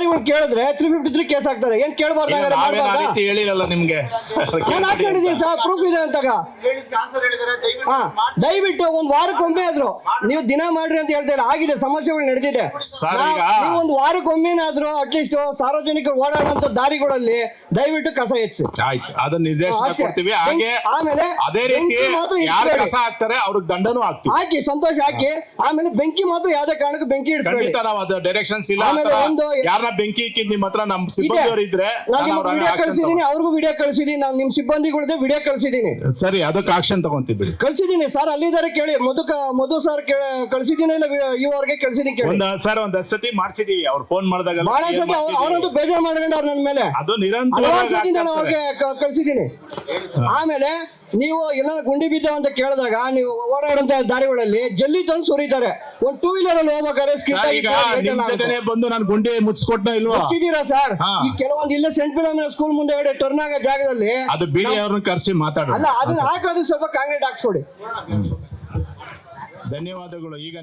ಅಧಿಕಾರಿಗಳು ಕೇಳಿದ್ರೆ 353 ಕೇಸ್ ಹಾಕ್ತಾರೆ. ಏನ್ ಕೇಳಬಾರ್ದು ಹೇಳಿರಲ್ಲ ನಿಮ್ಗೆ. ನಾನು ಹಾಕೊಂಡಿದ್ದೀನಿ ಸರ್, ಪ್ರೂಫ್ ಇದೆ ಅಂತಾಗ. ದಯವಿಟ್ಟು ಒಂದ್ ವಾರಕ್ಕೊಮ್ಮೆ ಆದ್ರು ನೀವು ದಿನ ಮಾಡ್ರಿ ಅಂತ ಹೇಳ್ತಾರೆ. ಆಗಿದೆ, ಸಮಸ್ಯೆಗಳು ನಡೆದಿದೆ. ನೀವು ಒಂದು ವಾರಕ್ಕೊಮ್ಮೆನಾದ್ರೂ ಅಟ್ಲೀಸ್ಟ್ ಸಾರ್ವಜನಿಕರು ಓಡಾಡುವಂತ ದಾರಿಗಳಲ್ಲಿ ದಯವಿಟ್ಟು ಕಸ ಎಚ್ಚಿ. ಆಯ್ತು, ಅದನ್ನ ನಿರ್ದೇಶನ ಕೊಡ್ತೀವಿ. ಹಾಗೆ ಆಮೇಲೆ ಅದೇ ರೀತಿ ಯಾರು ಕಸ ಹಾಕ್ತಾರೆ ಅವ್ರಿಗೆ ದಂಡನೂ ಹಾಕ್ತೀವಿ. ಹಾಕಿ ಸಂತೋಷ ಹಾಕಿ. ಆಮೇಲೆ ಬೆಂಕಿ ಮಾತ್ರ ಯಾವ್ದೇ ಕಾರಣಕ್ಕೂ ಬೆಂಕಿ ಇಡ್ತೀವಿ. ನಾವು ಅದು ಡೈರೆಕ್ಷನ್ಸ್ ಇಲ್ಲ. ಯಾರನ್ನ ಬೆಂಕಿ ಇಕ್ಕಿದ್ ನಿಮ್ಮ ಹತ್ರ ನಮ್ಮ ಸಿಬ್ಬಂದಿಯವರು ಇದ್ರೆ ವಿಡಿಯೋ ಕಳಿಸಿದೀನಿ, ಅವ್ರಿಗೂ ವಿಡಿಯೋ ಕಳಿಸಿದೀನಿ. ನಾನು ನಿಮ್ ಸಿಬ್ಬಂದಿಗಳದ್ದು ವಿಡಿಯೋ ಕಳಿಸಿದೀನಿ. ಸರಿ, ಅದಕ್ಕೆ ಆಕ್ಷನ್ ತಗೊಂತೀವಿ. ಕಳಿಸಿದೀನಿ ಸರ್, ಅಲ್ಲಿದ್ದಾರೆ ಕೇಳಿ. ಮಧು ಸರ್ ಕಳಿಸಿದೀನಿ, ಇಲ್ಲ ಇವ್ರಿಗೆ ಕಳಿಸಿದೀನಿ ಕೇಳಿ. ಸರ್ ಒಂದ್ 10 ಸತಿ ಮಾಡ್ಸಿದೀವಿ. ಅವ್ರು ಫೋನ್ ಮಾಡಿದಾಗ ಬಹಳ ಸತಿ ಅವರಂತೂ ಬೇಜಾರು ಮಾಡ್ಕೊಂಡವ್ರು ನನ್ನ ಮೇಲೆ. ಅದು ನಿರಂತರ ನಾನು ಅವ್ರಿಗೆ ಕಳಿಸಿದೀನಿ. ಆಮೇಲೆ ನೀವು ಎಲ್ಲ ಗುಂಡಿ ಬಿದ್ದಾವ ಅಂತ ಕೇಳಿದಾಗ ನೀವು ಓಡಾಡುವಂತ ದಾರಿಗಳಲ್ಲಿ ಜಲ್ಲಿ ತಂದು ಸುರಿತಾರೆ. ಒಂದು 2 ವೀಲರ್ ಅಲ್ಲಿ ಹೋಗ್ಬೇಕಾದ್ರೆ ಬಂದು ನಾನು ಗುಂಡಿ ಮುಚ್ಚಿಕೊಟ್ಟ ಇಲ್ವಾ ಮುಚ್ಚಿದೀರಾ ಸರ್? ಈ ಕೆಲವೊಂದು ಇಲ್ಲೇ ಸೆಂಟ್ ಫಿಲೋಮಿನಾ ಸ್ಕೂಲ್ ಮುಂದೆ ಟರ್ನ್ ಆಗೋ ಜಾಗದಲ್ಲಿ ಅದು ಬಿಡಿ, ಅವ್ರನ್ನ ಕರೆಸಿ ಮಾತಾಡೋಣ. ಅಲ್ಲ, ಅದನ್ನ ಹಾಕೋದು ಸ್ವಲ್ಪ ಕಾಂಕ್ರೀಟ್ ಹಾಕ್ಸ್ಕೊಡಿ. ಧನ್ಯವಾದಗಳು. ಈಗ